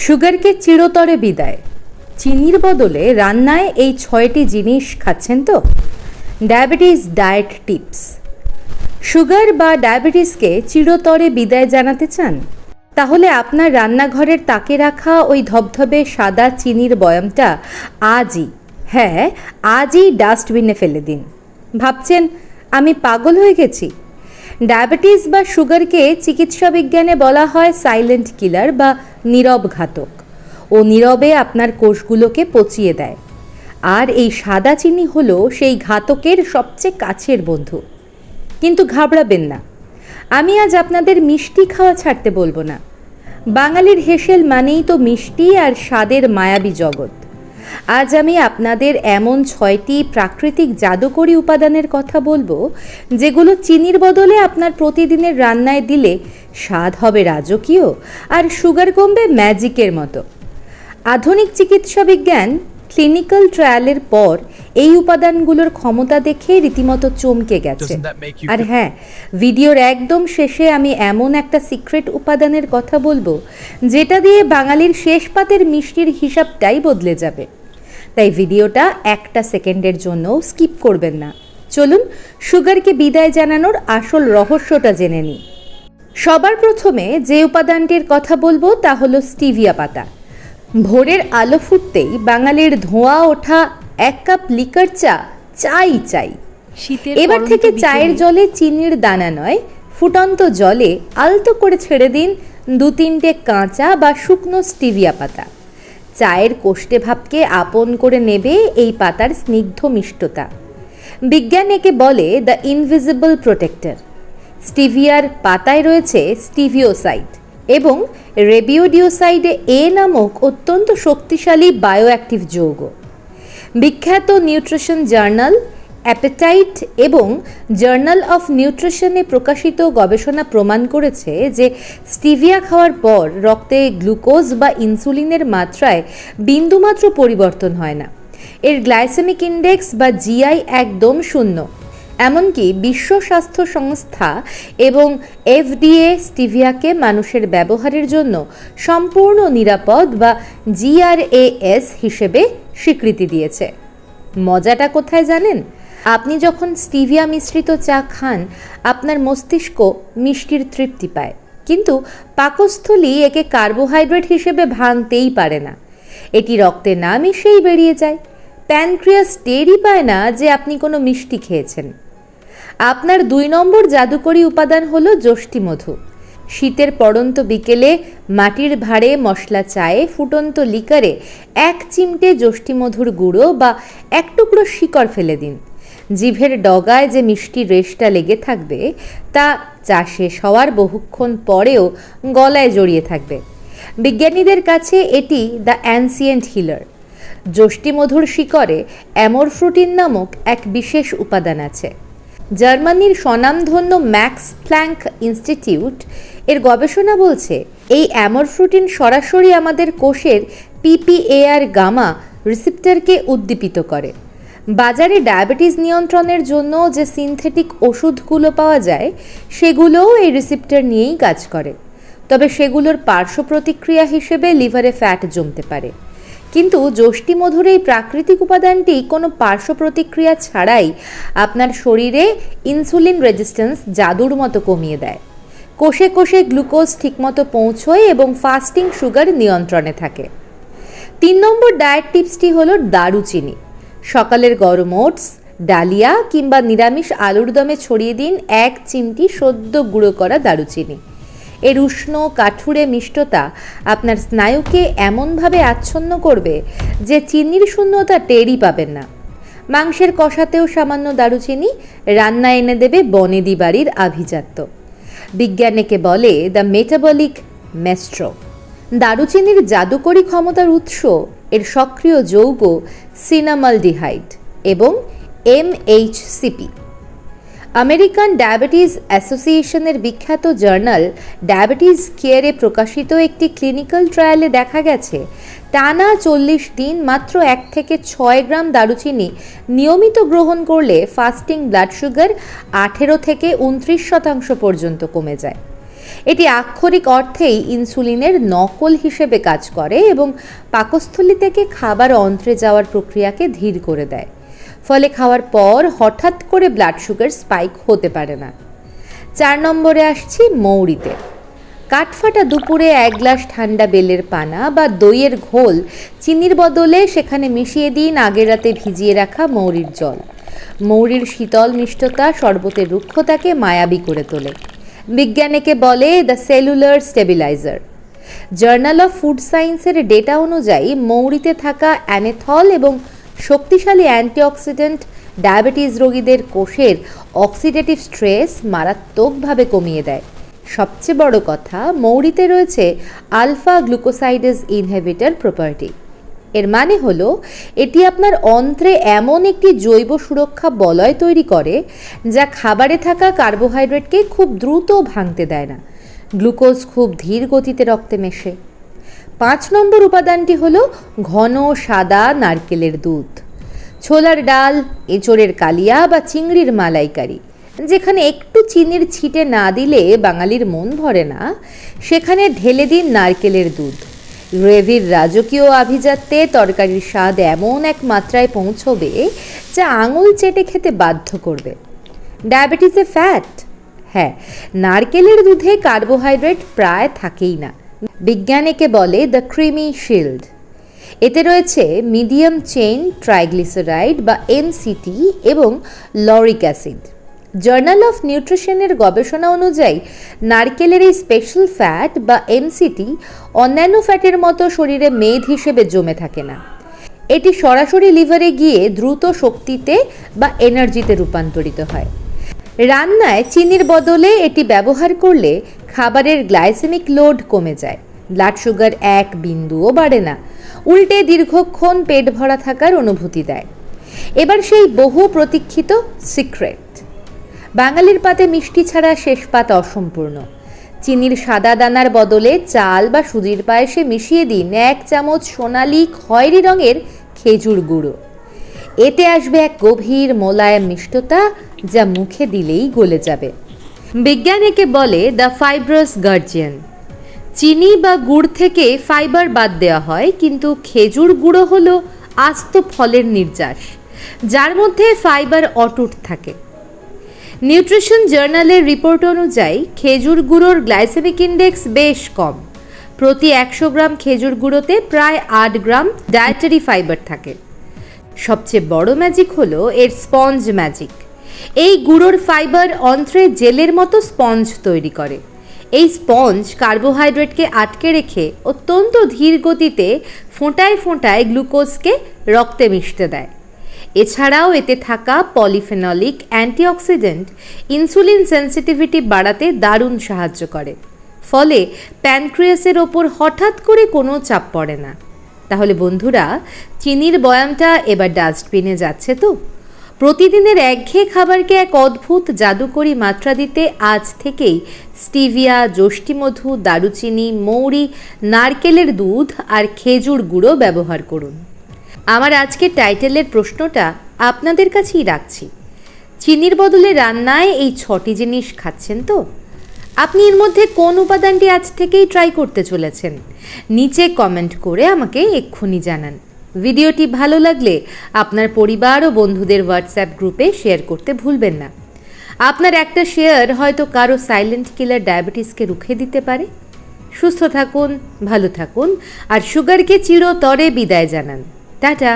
সুগারকে চিরতরে বিদায়। চিনির বদলে রান্নায় এই 6টি জিনিস খাচ্ছেন তো? Diabetes diet tips. সুগার বা ডায়াবেটিসকে চিরতরে বিদায় জানাতে চান? তাহলে আপনার রান্নাঘরের তাকে রাখা ওই ধবধবে সাদা চিনির বয়ামটা আজই ডাস্টবিনে ফেলে দিন। ভাবছেন আমি পাগল হয়ে গেছি? ডায়াবেটিস বা সুগারকে চিকিৎসা বিজ্ঞানে বলা হয় সাইলেন্ট কিলার বা নীরব ঘাতক। ও নীরবে আপনার কোষগুলোকে পচিয়ে দেয়। আর এই সাদা চিনি হলো সেই ঘাতকের সবচেয়ে কাছের বন্ধু। কিন্তু ঘাবড়াবেন না, আমি আজ আপনাদের মিষ্টি খাওয়া ছাড়তে বলবো না। বাঙালির হেসেল মানেই তো মিষ্টি আর স্বাদের মায়াবী জগৎ। আজ আমি আপনাদের এমন 6টি প্রাকৃতিক জাদুকরী উপাদানের কথা বলবো, যেগুলো চিনির বদলে আপনার প্রতিদিনের রান্নায় দিলে স্বাদ হবে রাজকীয় আর সুগার কমবে ম্যাজিকের মতো। আধুনিক চিকিৎসা বিজ্ঞান ক্লিনিক্যাল ট্রায়ালের পর এই উপাদানগুলোর ক্ষমতা দেখে রীতিমতো চমকে গেছে। আর হ্যাঁ, ভিডিওর একদম শেষে আমি এমন একটা সিক্রেট উপাদানের কথা বলবো, যেটা দিয়ে বাঙালির শেষ পাতের মিষ্টির হিসাবটাই বদলে যাবে। তাই ভিডিওটা একটা সেকেন্ডের জন্যও স্কিপ করবেন না। চলুন সুগারকে বিদায় জানানোর আসল রহস্যটা জেনে নিই। সবার প্রথমে যে উপাদানটির কথা বলবো তা হলো স্টিভিয়া পাতা। ভোরের আলো ফুটতেই বাঙালির ধোঁয়া ওঠা 1 কাপ লিকার চাই। এবার থেকে চায়ের জলে চিনির দানা নয়, ফুটন্ত জলে আলতো করে ছেড়ে দিন 2-3টে কাঁচা বা শুকনো স্টিভিয়া পাতা। চায়ের কোষ্ঠে ভাবকে আপন করে নেবে এই পাতার স্নিগ্ধ মিষ্টতা। বিজ্ঞান একে বলে দ্য ইনভিজিবল প্রোটেক্টর। স্টিভিয়ার পাতায় রয়েছে স্টিভিওসাইড এবং রেবিওডিওসাইডে নামক অত্যন্ত শক্তিশালী বায়োঅ্যাক্টিভ যৌগ। বিখ্যাত নিউট্রিশন জার্নাল অ্যাপেটাইট এবং জার্নাল অফ নিউট্রিশনে প্রকাশিত গবেষণা প্রমাণ করেছে যে স্টিভিয়া খাওয়ার পর রক্তে গ্লুকোজ বা ইনসুলিনের মাত্রায় বিন্দুমাত্র পরিবর্তন হয় না। এর গ্লাইসেমিক ইন্ডেক্স বা জিআই একদম শূন্য। এমনকি বিশ্ব স্বাস্থ্য সংস্থা এবং FDA স্টিভিয়াকে মানুষের ব্যবহারের জন্য সম্পূর্ণ নিরাপদ বা GRAS হিসেবে স্বীকৃতি দিয়েছে। মজাটা কোথায় জানেন? আপনি যখন স্টিভিয়া মিশ্রিত চা খান, আপনার মস্তিষ্ক মিষ্টির তৃপ্তি পায়, কিন্তু পাকস্থলী একে কার্বোহাইড্রেট হিসেবে ভাঙতেই পারে না। এটি রক্তে না মিশেই বেরিয়ে যায়। প্যানক্রিয়াস টেরই পায় না যে আপনি কোনো মিষ্টি খেয়েছেন। আপনার 2 নম্বর জাদুকরী উপাদান হলো যষ্টি মধু। শীতের পড়ন্ত বিকেলে মাটির ভাঁড়ে মশলা চায়ে ফুটন্ত লিকারে 1 চিমটে যষ্টি মধুর গুঁড়ো বা 1 টুকরো শিকড় ফেলে দিন। জিভের ডগায় যে মিষ্টির রেশটা লেগে থাকবে তা চা শেষ হওয়ার বহুক্ষণ পরেও গলায় জড়িয়ে থাকবে। বিজ্ঞানীদের কাছে এটি দ্য অ্যানসিয়েন্ট হিলার। যষ্টি মধুর শিকড়ে অ্যামোরফ্রুটিন নামক এক বিশেষ উপাদান আছে। জার্মানির স্বনামধন্য ম্যাক্স প্ল্যাঙ্ক ইনস্টিটিউট এর গবেষণা বলছে এই অ্যামোরফ্রুটিন সরাসরি আমাদের কোষের PPAR গামা রিসেপ্টরকে উদ্দীপিত করে। বাজারে ডায়াবেটিস নিয়ন্ত্রণের জন্য যে সিনথেটিক ওষুধগুলো পাওয়া যায়, সেগুলোও এই রিসেপ্টর নিয়েই কাজ করে। তবে সেগুলোর পার্শ্ব প্রতিক্রিয়া হিসেবে লিভারে ফ্যাট জমতে পারে। কিন্তু যষ্টি মধুর এই প্রাকৃতিক উপাদানটি কোনো পার্শ্ব প্রতিক্রিয়া ছাড়াই আপনার শরীরে ইনসুলিন রেজিস্ট্যান্স জাদুর মতো কমিয়ে দেয়। কোষে কোষে গ্লুকোজ ঠিকমতো পৌঁছয় এবং ফাস্টিং সুগার নিয়ন্ত্রণে থাকে। 3 নম্বর ডায়েট টিপসটি হলো দারুচিনি। সকালের গরম ওটস, ডালিয়া কিংবা নিরামিষ আলুর দমে ছড়িয়ে দিন 1 চিমটি সদ্য গুঁড়ো করা দারুচিনি। এর উষ্ণ কাঠুরে মিষ্টতা আপনার স্নায়ুকে এমনভাবে আচ্ছন্ন করবে যে চিনির শূন্যতা টেরই পাবেন না। মাংসের কষাতেও সামান্য দারুচিনি রান্না এনে দেবে বনেদি বাড়ির আভিজাত্য। বিজ্ঞান একে বলে দ্য মেটাবলিক মেস্ট্রো। দারুচিনির জাদুকরী ক্ষমতার উৎস এর সক্রিয় যৌগ সিনামালডিহাইড এবং MHCP। আমেরিকান ডায়াবেটিস অ্যাসোসিয়েশনের বিখ্যাত জার্নাল ডায়াবেটিস কেয়ারে প্রকাশিত একটি ক্লিনিক্যাল ট্রায়ালে দেখা গেছে টানা 40 দিন মাত্র 1 থেকে 6 গ্রাম দারুচিনি নিয়মিত গ্রহণ করলে ফাস্টিং ব্লাড সুগার 18 থেকে 29% পর্যন্ত কমে যায়। এটি আক্ষরিক অর্থেই ইনসুলিনের নকল হিসেবে কাজ করে এবং পাকস্থলী থেকে খাবার অন্ত্রে যাওয়ার প্রক্রিয়াকে ধীর করে দেয়। ফলে খাওয়ার পর হঠাৎ করে ব্লাড সুগার স্পাইক হতে পারে না। 4 নম্বরে আসছি মৌরিতে। কাঠফাটা দুপুরে 1 গ্লাস ঠান্ডা বেলের পানা বা দইয়ের ঘোল চিনির বদলে সেখানে মিশিয়ে দিন আগের রাতে ভিজিয়ে রাখা মৌরির জল। মৌরির শীতল মিষ্টতা শরবতের রুক্ষতাকে মায়াবী করে তোলে। বিজ্ঞানীকে বলে the cellular stabiliser. Journal of food সায়েন্সের ডেটা অনুযায়ী মৌরিতে থাকা অ্যানেথল এবং শক্তিশালী অ্যান্টিঅক্সিডেন্ট ডায়াবেটিস রোগীদের কোষের অক্সিডেটিভ স্ট্রেস মারাত্মকভাবে কমিয়ে দেয়। সবচেয়ে বড় কথা, মৌরিতে রয়েছে আলফা গ্লুকোসাইডেজ ইনহিবিটর প্রপার্টি। এর মানে হলো এটি আপনার অন্ত্রে এমন একটি জৈব সুরক্ষা বলয় তৈরি করে যা খাবারে থাকা কার্বোহাইড্রেটকে খুব দ্রুত ভাঙতে দেয় না। গ্লুকোজ খুব ধীর গতিতে রক্তে মেশে। 5 নম্বর উপাদানটি হলো ঘন সাদা নারকেলের দুধ। ছোলার ডাল, এঁচোড়ের কালিয়া বা চিংড়ির মালাইকারি, যেখানে একটু চিনির ছিটে না দিলে বাঙালির মন ভরে না, সেখানে ঢেলে দিন নারকেলের দুধ। গ্রেভির রাজকীয় আভিজাত্যে তরকারির স্বাদ এমন এক মাত্রায় পৌঁছবে যা আঙুল চেটে খেতে বাধ্য করবে। ডায়াবেটিসে ফ্যাট? হ্যাঁ, নারকেলের দুধে কার্বোহাইড্রেট প্রায় থাকেই না। বিজ্ঞান একে বলে দ্য ক্রিমি শিল্ড। এতে রয়েছে মিডিয়াম চেইন ট্রাইগ্লিসারাইড বা এমসিটি এবং লরিক অ্যাসিড। জার্নাল অফ নিউট্রিশনের গবেষণা অনুযায়ী নারকেলের এই স্পেশাল ফ্যাট বা এমসিটি অন্যান্য ফ্যাটের মতো শরীরে মেদ হিসেবে জমে থাকে না। এটি সরাসরি লিভারে গিয়ে দ্রুত শক্তিতে বা এনার্জিতে রূপান্তরিত হয়। রান্নায় চিনির বদলে এটি ব্যবহার করলে খাবারের গ্লাইসেমিক লোড কমে যায়, ব্লাড সুগার 1 বিন্দুও বাড়ে না, উল্টে দীর্ঘক্ষণ পেট ভরা থাকার অনুভূতি দেয়। এবার সেই বহু প্রতীক্ষিত সিক্রেট। বাঙালির পাতে মিষ্টি ছাড়া শেষ পাত অসম্পূর্ণ। চিনির সাদা দানার বদলে চাল বা সুজির পায়েসে মিশিয়ে দিন 1 চামচ সোনালি খয়েরি রঙের খেজুর গুঁড়ো। এতে আসবে এক গভীর মোলায়েম মিষ্টতা যা মুখে দিলেই গলে যাবে। বিজ্ঞান একে বলে দ্য ফাইব্রাস গার্জিয়ান। চিনি বা গুড় থেকে ফাইবার বাদ দেওয়া হয়, কিন্তু খেজুর গুঁড়ো হলো আস্ত ফলের নির্যাস, যার মধ্যে ফাইবার অটুট থাকে। নিউট্রিশন জার্নালের রিপোর্ট অনুযায়ী খেজুর গুঁড়োর গ্লাইসেমিক ইন্ডেক্স বেশ কম। প্রতি 100 গ্রাম খেজুর গুঁড়োতে প্রায় 8 গ্রাম ডায়েটারি ফাইবার থাকে। সবচেয়ে বড় ম্যাজিক হলো এর স্পঞ্জ ম্যাজিক। এই গুঁড়োর ফাইবার অন্ত্রে জেলের মতো স্পঞ্জ তৈরি করে। এই স্পঞ্জ কার্বোহাইড্রেটকে আটকে রেখে অত্যন্ত ধীর গতিতে ফোঁটায় ফোঁটায় গ্লুকোজকে রক্তে মিশতে দেয়। এছাড়াও এতে থাকা পলিফেনলিক অ্যান্টিঅক্সিডেন্ট ইনসুলিন সেন্সিটিভিটি বাড়াতে দারুণ সাহায্য করে। ফলে প্যানক্রিয়াসের ওপর হঠাৎ করে কোনো চাপ পড়ে না। তাহলে বন্ধুরা, চিনির বয়ামটা এবার ডাস্টবিনে যাচ্ছে তো? প্রতিদিনের একঘেয়ে খাবারকে এক অদ্ভুত জাদুকরী মাত্রা দিতে আজ থেকেই স্টিভিয়া, যষ্টিমধু, দারুচিনি, মৌরি, নারকেলের দুধ আর খেজুর গুঁড়ো ব্যবহার করুন। আমার আজকের টাইটেলের প্রশ্নটা আপনাদের কাছেই রাখছি। চিনির বদলে রান্নায় এই 6টি জিনিস খাচ্ছেন তো? আপনি এর মধ্যে কোন উপাদানটি আজ থেকেই ট্রাই করতে চলেছেন? নিচে কমেন্ট করে আমাকে এক্ষুনি জানান। ভিডিওটি ভালো লাগলে আপনার পরিবার ও বন্ধুদের হোয়াটসঅ্যাপ গ্রুপে শেয়ার করতে ভুলবেন না। আপনার একটা শেয়ার হয়তো কারো সাইলেন্ট কিলার ডায়াবেটিসকে রুখে দিতে পারে। সুস্থ থাকুন, ভালো থাকুন আর সুগারকে চিরতরে বিদায় জানান। টাটা।